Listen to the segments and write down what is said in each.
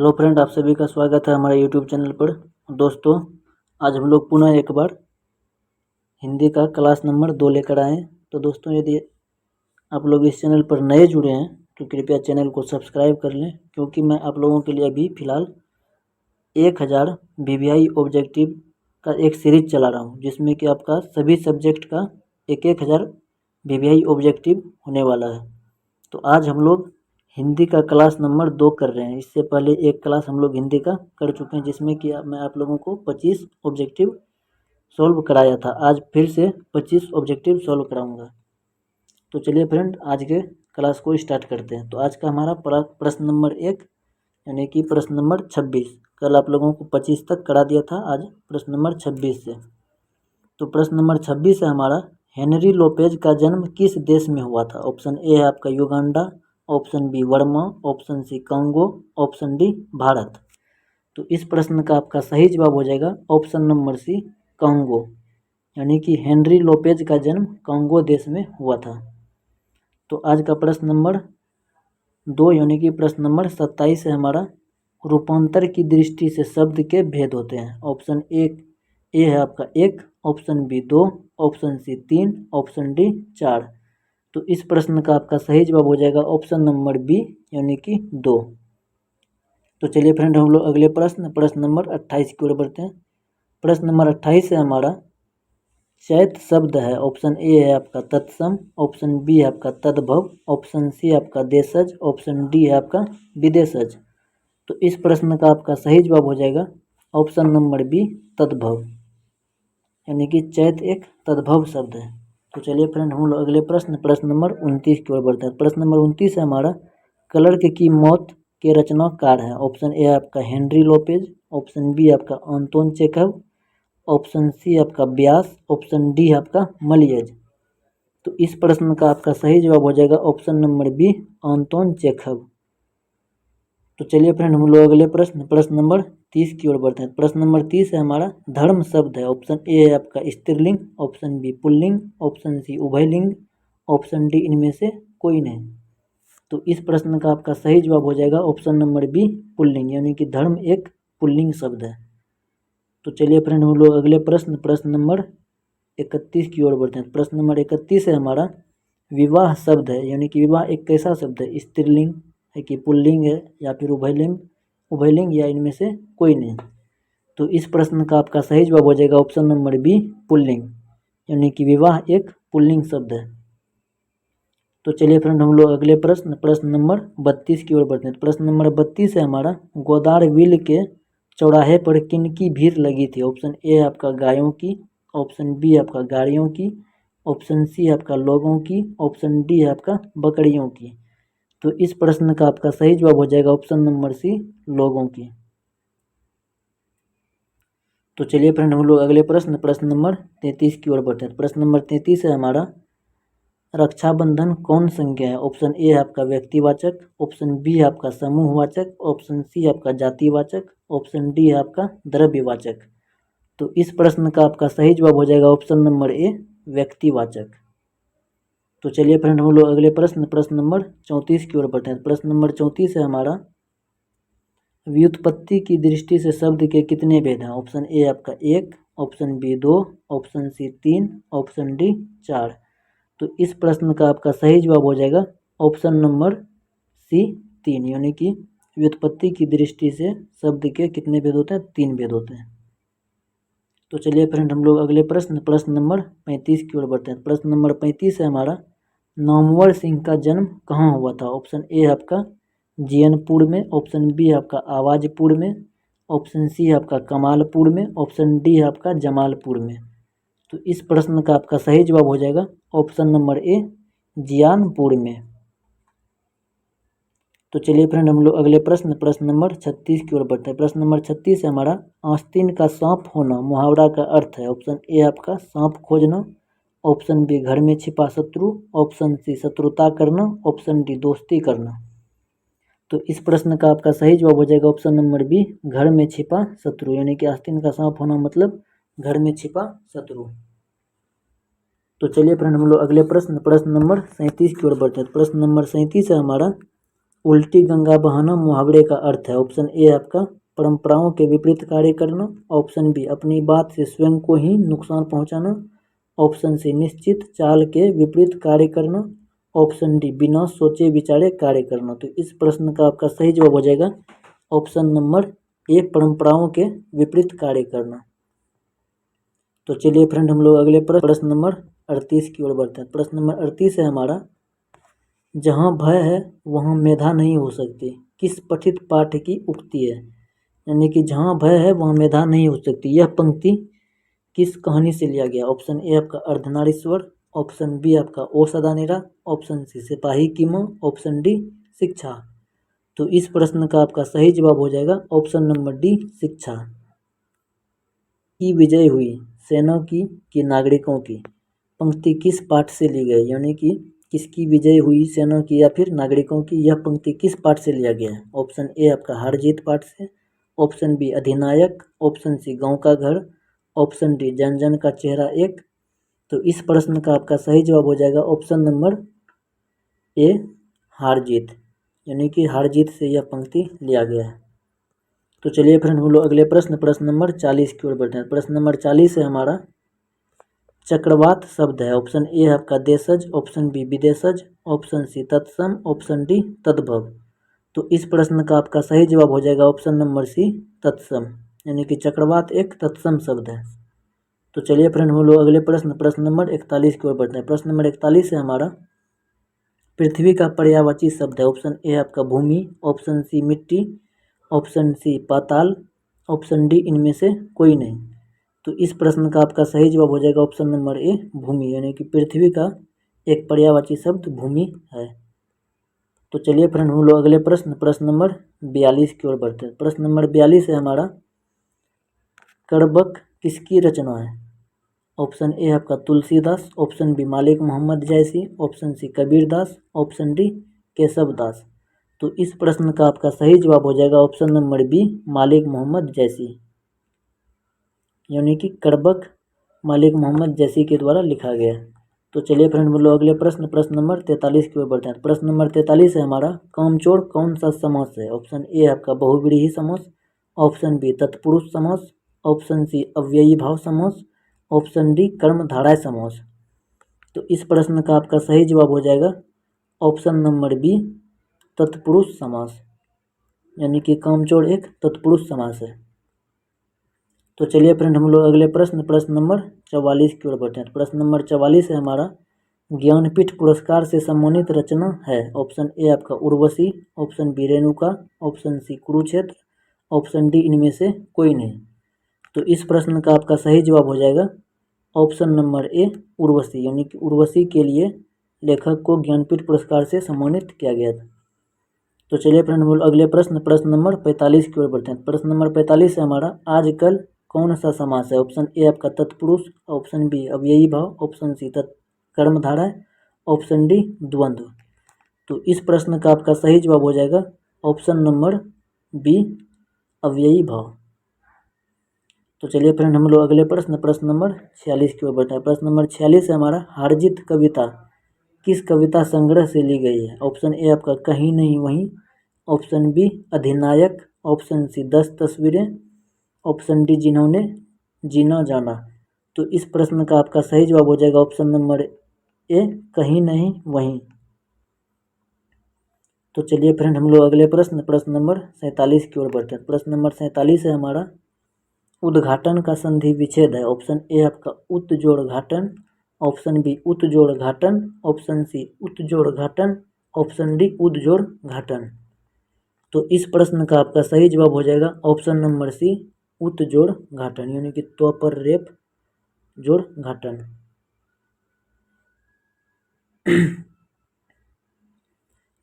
Hello friend, आप सभी का स्वागत है हमारे यूट्यूब चैनल पर। दोस्तों, आज हम लोग पुनः एक बार हिंदी का क्लास नंबर 2 लेकर आए हैं। तो दोस्तों, यदि आप लोग इस चैनल पर नए जुड़े हैं तो कृपया चैनल को सब्सक्राइब कर लें, क्योंकि मैं आप लोगों के लिए अभी फ़िलहाल 1000 VVI ऑब्जेक्टिव का एक सीरीज चला रहा हूँ, जिसमें कि आपका सभी सब्जेक्ट का 1000 VVI ऑब्जेक्टिव होने वाला है। तो आज हम लोग हिंदी का क्लास नंबर 2 कर रहे हैं। इससे पहले एक क्लास हम लोग हिंदी का कर चुके हैं, जिसमें कि मैं आप लोगों को 25 ऑब्जेक्टिव सॉल्व कराया था। आज फिर से 25 ऑब्जेक्टिव सॉल्व कराऊंगा। तो चलिए फ्रेंड, आज के क्लास को स्टार्ट करते हैं। तो आज का हमारा प्रश्न नंबर 1 यानी कि प्रश्न नंबर 26। कल आप लोगों को 25 तक करा दिया था, आज प्रश्न नंबर 26 से। तो प्रश्न नंबर 26 है हमारा, हेनरी लोपेज का जन्म किस देश में हुआ था? ऑप्शन ए है आपका Uganda, option B Burma, option C Congo, option D Bharat. तो इस प्रश्न का आपका सही जवाब हो जाएगा ऑप्शन नंबर सी कांगो, यानी कि हेनरी लोपेज का जन्म कांगो देश में हुआ था। तो आज का प्रश्न नंबर 2 यानी कि प्रश्न नंबर 27 है हमारा, रूपांतर की दृष्टि से शब्द के भेद होते हैं। ऑप्शन ए है आपका 1, option B 2, option C 3, option D 4। तो इस प्रश्न का आपका सही जवाब हो जाएगा ऑप्शन नंबर बी यानी कि 2। तो चलिए फ्रेंड, हम लोग अगले प्रश्न नंबर 28 की ओर बढ़ते हैं। प्रश्न नंबर 28 है हमारा, चैत शब्द है। ऑप्शन ए है आपका तत्सम, ऑप्शन बी है आपका तद्भव, ऑप्शन सी है आपका देशज, ऑप्शन डी है आपका विदेशज। तो इस प्रश्न का आपका सही जवाब हो जाएगा ऑप्शन नंबर बी तद्भव, यानी कि चैत एक तद्भव शब्द है। तो चलिए फ्रेंड, हम लोग अगले प्रश्न नंबर 29 की ओर बढ़ते हैं। प्रश्न नंबर 29 है हमारा, क्लर्क की मौत के रचनाकार हैं। ऑप्शन ए आपका हेनरी लोपेज, ऑप्शन बी आपका अंतोन चेखव, ऑप्शन सी आपका ब्यास, ऑप्शन डी आपका मलियज। तो इस प्रश्न का आपका सही जवाब हो जाएगा option number B Anton Chekhov. तो चलिए फ्रेंड, हम लोग अगले प्रश्न नंबर 30 की ओर बढ़ते हैं। प्रश्न नंबर 30 है हमारा, धर्म शब्द है। ऑप्शन ए है आपका स्त्रीलिंग, ऑप्शन बी पुल्लिंग, ऑप्शन सी उभयलिंग, ऑप्शन डी इनमें से कोई नहीं। तो इस प्रश्न का आपका सही जवाब हो जाएगा ऑप्शन नंबर बी पुल्लिंग, यानी कि धर्म एक पुल्लिंग शब्द है। तो चलिए फ्रेंड, हम लोग अगले प्रश्न नंबर 31 की ओर बढ़ते हैं। प्रश्न नंबर 31 है हमारा, विवाह शब्द है, यानी कि विवाह एक कैसा शब्द है? स्त्रीलिंग है कि पुल्लिंग है या फिर उभयलिंग या इनमें से कोई नहीं। तो इस प्रश्न का आपका सही जवाब हो जाएगा ऑप्शन नंबर बी पुल्लिंग, यानी कि विवाह एक पुल्लिंग शब्द है। तो चलिए फ्रेंड, हम लोग अगले प्रश्न नंबर 32 की ओर बढ़ते हैं। प्रश्न नंबर 32 है हमारा, गोदार व्हील के चौराहे पर किन की भीड़ लगी थी? ऑप्शन ए आपका गायों की, ऑप्शन बी आपका गाड़ियों की, ऑप्शन सी आपका लोगों की, ऑप्शन डी आपका बकरियों की। तो इस प्रश्न का आपका सही जवाब हो जाएगा ऑप्शन नंबर सी लोगों की। तो चलिए फ्रेंड, हम लोग अगले प्रश्न नंबर 33 की ओर बढ़ते हैं। प्रश्न नंबर 33 है हमारा, रक्षाबंधन कौन संज्ञा है? ऑप्शन ए है आपका व्यक्तिवाचक, ऑप्शन बी है आपका समूहवाचक, ऑप्शन सी आपका जातिवाचक, ऑप्शन डी है आपका द्रव्यवाचक। तो इस प्रश्न का आपका सही जवाब हो जाएगा ऑप्शन नंबर ए व्यक्तिवाचक। तो चलिए फ्रेंड, हम लोग अगले प्रश्न नंबर 34 की ओर बढ़ते हैं। प्रश्न नंबर 34 है हमारा, व्युत्पत्ति की दृष्टि से शब्द के कितने भेद हैं? ऑप्शन ए आपका 1, option B 2, option C 3, option D 4। तो इस प्रश्न का आपका सही जवाब हो जाएगा ऑप्शन नंबर सी 3, यानी कि व्युत्पत्ति की दृष्टि से शब्द के कितने भेद होते हैं? 3 भेद होते हैं। तो चलिए फ्रेंड, हम लोग अगले प्रश्न नंबर 35 की ओर बढ़ते हैं। प्रश्न नंबर 35 है हमारा, नामवर सिंह का जन्म कहाँ हुआ था? ऑप्शन ए आपका जियनपुर में, ऑप्शन बी आपका आवाजपुर में, ऑप्शन सी आपका कमालपुर में, ऑप्शन डी आपका जमालपुर में। तो इस प्रश्न का आपका सही जवाब हो जाएगा ऑप्शन नंबर ए जियानपुर में। तो चलिए फ्रेंड, हम लोग अगले प्रश्न नंबर 36 की ओर बढ़ते हैं। प्रश्न नंबर 36 है हमारा, आस्तीन का सांप होना मुहावरा का अर्थ है। ऑप्शन ए आपका सांप खोजना, ऑप्शन बी घर में छिपा शत्रु, ऑप्शन सी शत्रुता करना, ऑप्शन डी दोस्ती करना। तो इस प्रश्न का आपका सही जवाब हो जाएगा ऑप्शन नंबर बी घर में छिपा शत्रु, यानी कि आस्तीन का सांप होना मतलब घर में छिपा शत्रु। तो चलिए फ्रेंड, हम लोग अगले प्रश्न नंबर 37 की ओर बढ़ते हैं। प्रश्न नंबर 37 है हमारा, उल्टी गंगा बहाना मुहावरे का अर्थ है। ऑप्शन ए आपका परंपराओं के विपरीत कार्य करना। ऑप्शन बी अपनी बात से स्वयं को ही नुकसान पहुंचाना। ऑप्शन सी निश्चित चाल के विपरीत कार्य करना। ऑप्शन डी बिना सोचे विचारे कार्य करना। तो इस प्रश्न का आपका सही जवाब हो जाएगा ऑप्शन नंबर ए, परंपराओं के विपरीत कार्य करना। तो चलिए फ्रेंड, हम लोग अगले प्रश्न नंबर 38 की ओर बढ़ते हैं। प्रश्न नंबर 38 है हमारा, जहाँ भय है वहाँ मेधा नहीं हो सकती, किस पठित पाठ की उक्ति है? यानी कि जहाँ भय है वहाँ मेधा नहीं हो सकती, यह पंक्ति किस कहानी से लिया गया? ऑप्शन ए आपका अर्धनारीश्वर। ऑप्शन बी आपका ओ सदानेरा। ऑप्शन सी सिपाही की माँ। ऑप्शन डी शिक्षा। तो इस प्रश्न का आपका सही जवाब हो जाएगा ऑप्शन नंबर डी, शिक्षा। की विजय हुई सेना की कि नागरिकों की, पंक्ति किस पाठ से ली गई? यानी कि किसकी विजय हुई, सेना की या फिर नागरिकों की? यह पंक्ति किस पाठ से लिया गया है? ऑप्शन ए आपका हार जीत पाठ से। ऑप्शन बी अधिनायक। ऑप्शन सी गांव का घर। ऑप्शन डी जन जन का चेहरा एक। तो इस प्रश्न का आपका सही जवाब हो जाएगा ऑप्शन नंबर ए, हार जीत। यानी कि हार जीत से यह पंक्ति लिया गया है। तो चलिए फ्रेंड, हम लोग अगले प्रश्न नंबर 40 की ओर बढ़ते हैं। प्रश्न नंबर 40 है हमारा, चक्रवात शब्द है। ऑप्शन ए आपका देशज। ऑप्शन बी विदेशज। ऑप्शन सी तत्सम। ऑप्शन डी तद्भव। तो इस प्रश्न का आपका सही जवाब हो जाएगा ऑप्शन नंबर सी, तत्सम। यानी कि चक्रवात एक तत्सम शब्द है। तो चलिए फ्रेंड, हम लोग अगले प्रश्न नंबर 41 की ओर बढ़ते हैं। प्रश्न नंबर 41 है हमारा, पृथ्वी का पर्यायवाची शब्द है। ऑप्शन ए आपका भूमि। ऑप्शन सी मिट्टी। ऑप्शन सी पाताल। ऑप्शन डी इनमें से कोई नहीं। तो इस प्रश्न का आपका सही जवाब हो जाएगा ऑप्शन नंबर ए, भूमि। यानी कि पृथ्वी का एक पर्यायवाची शब्द भूमि है। तो चलिए फ्रेंड, हम लोग अगले प्रश्न नंबर 42 की ओर बढ़ते हैं। प्रश्न नंबर 42 है हमारा, कड़बक किसकी रचना है? ऑप्शन ए आपका Tulsidas. Option B Malik Muhammad Jayasi. Option C Kabirdas. Option D Keshav Das. तो इस प्रश्न का आपका सही जवाब हो जाएगा option number B, Malik Muhammad जैसी। यानी कि कड़बक मालिक मोहम्मद जैसी के द्वारा लिखा गया। तो चलिए फ्रेंड, हम लोग अगले प्रश्न नंबर 43 की ओर बढ़ते हैं। प्रश्न नंबर 43 है हमारा, कामचोर कौन सा समास है? ऑप्शन ए आपका बहुव्रीहि समास। ऑप्शन बी तत्पुरुष समास। ऑप्शन सी अव्ययी भाव समास। ऑप्शन डी कर्मधारय समास। तो इस प्रश्न का आपका सही जवाब हो जाएगा ऑप्शन नंबर बी, तत्पुरुष समास। यानी कि कामचोर एक तत्पुरुष समास है। तो चलिए फ्रेंड, हम लोग अगले प्रश्न नंबर 44 की ओर बढ़ते हैं। प्रश्न नंबर 44 है हमारा, ज्ञानपीठ पुरस्कार से सम्मानित रचना है। ऑप्शन ए आपका Urvashi. Option B Renuka. Option C Kurukshetra. Option D इनमें से कोई नहीं। तो इस प्रश्न का आपका सही जवाब हो जाएगा ऑप्शन नंबर ए, उर्वशी। यानी कि उर्वशी के लिए लेखक को ज्ञानपीठ पुरस्कार से सम्मानित किया गया था। तो चलिए फ्रेंड, हम लोग अगले प्रश्न नंबर 45 की ओर बढ़ते हैं। प्रश्न नंबर 45 है हमारा, आजकल कौन सा समास है? ऑप्शन ए आपका तत्पुरुष। ऑप्शन बी अव्ययी भाव। ऑप्शन सी कर्मधारय। ऑप्शन डी द्वंद्व। तो इस प्रश्न का आपका सही जवाब हो जाएगा ऑप्शन नंबर बी, अव्ययी भाव। तो चलिए फ्रेंड, हम लोग अगले प्रश्न नंबर 46 की ओर बढ़ते हैं। प्रश्न नंबर 46 है हमारा, हारजीत कविता किस कविता संग्रह से ली गई है? ऑप्शन ए आपका कहीं नहीं वहीं। ऑप्शन बी अधिनायक। ऑप्शन सी 10 तस्वीरें। ऑप्शन डी जिन्होंने जीना जाना। तो इस प्रश्न का आपका सही जवाब हो जाएगा ऑप्शन नंबर ए, कहीं नहीं वहीं। तो चलिए फ्रेंड, हम लोग अगले प्रश्न नंबर 47 की ओर बढ़ते हैं। प्रश्न नंबर 47 है हमारा, उद्घाटन का संधि विच्छेद है। ऑप्शन ए आपका उत जोड़ घाटन। ऑप्शन बी उत जोड़ घाटन। ऑप्शन सी उत जोड़ घाटन। ऑप्शन डी उद जोड़ घाटन। तो इस प्रश्न का आपका सही जवाब हो जाएगा ऑप्शन नंबर सी, उत जोड़ घाटन। यानी कि त्व पर रेप जोड़ घाटन।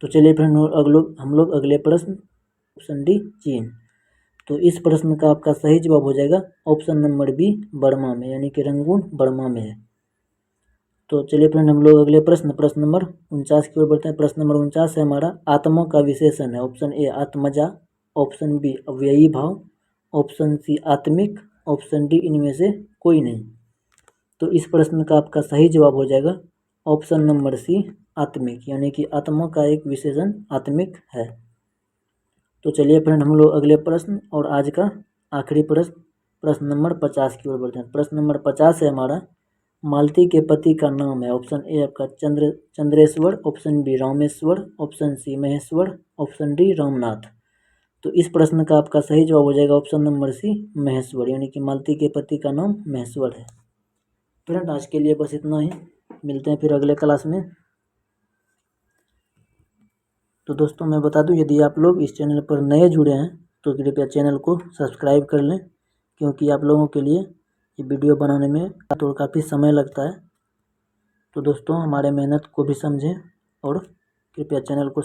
तो चलिए फ्रेंड, हम लोग अगले प्रश्न, ऑप्शन डी चीन। तो इस प्रश्न का आपका सही जवाब हो जाएगा ऑप्शन नंबर बी, बर्मा में। यानी कि रंगून बर्मा में है। तो चलिए फ्रेंड, हम लोग अगले प्रश्न नंबर 49 की ओर बढ़ते हैं। प्रश्न नंबर 49 है हमारा, आत्मा का विशेषण है। ऑप्शन ए आत्मजा। ऑप्शन बी अव्ययी भाव। ऑप्शन सी आत्मिक। ऑप्शन डी इनमें से कोई नहीं। तो इस प्रश्न का आपका सही जवाब हो जाएगा ऑप्शन नंबर सी, आत्मिक, यानी कि आत्मा का एक विशेषण आत्मिक है। तो चलिए फ्रेंड हम लोग अगले प्रश्न और आज का आखिरी प्रश्न नंबर 50 की ओर बढ़ते हैं। प्रश्न नंबर 50 है हमारा, मालती के पति का नाम है। ऑप्शन ए आपका Chandreshwar, option B Rameshwar, option C Maheshwar, option D Ramnath. तो इस प्रश्न का आपका सही जवाब हो जाएगा ऑप्शन नंबर सी महेश्वर, यानी कि मालती के पति का नाम महेश्वर है। फ्रेंड आज के लिए बस इतना ही, मिलते हैं फिर अगले क्लास में। तो दोस्तों मैं बता दूं, यदि आप लोग इस चैनल पर नए जुड़े हैं तो कृपया चैनल को सब्सक्राइब कर लें, क्योंकि आप लोगों के लिए ये वीडियो बनाने में तो काफ़ी समय लगता है। तो दोस्तों हमारे मेहनत को भी समझें और कृपया चैनल को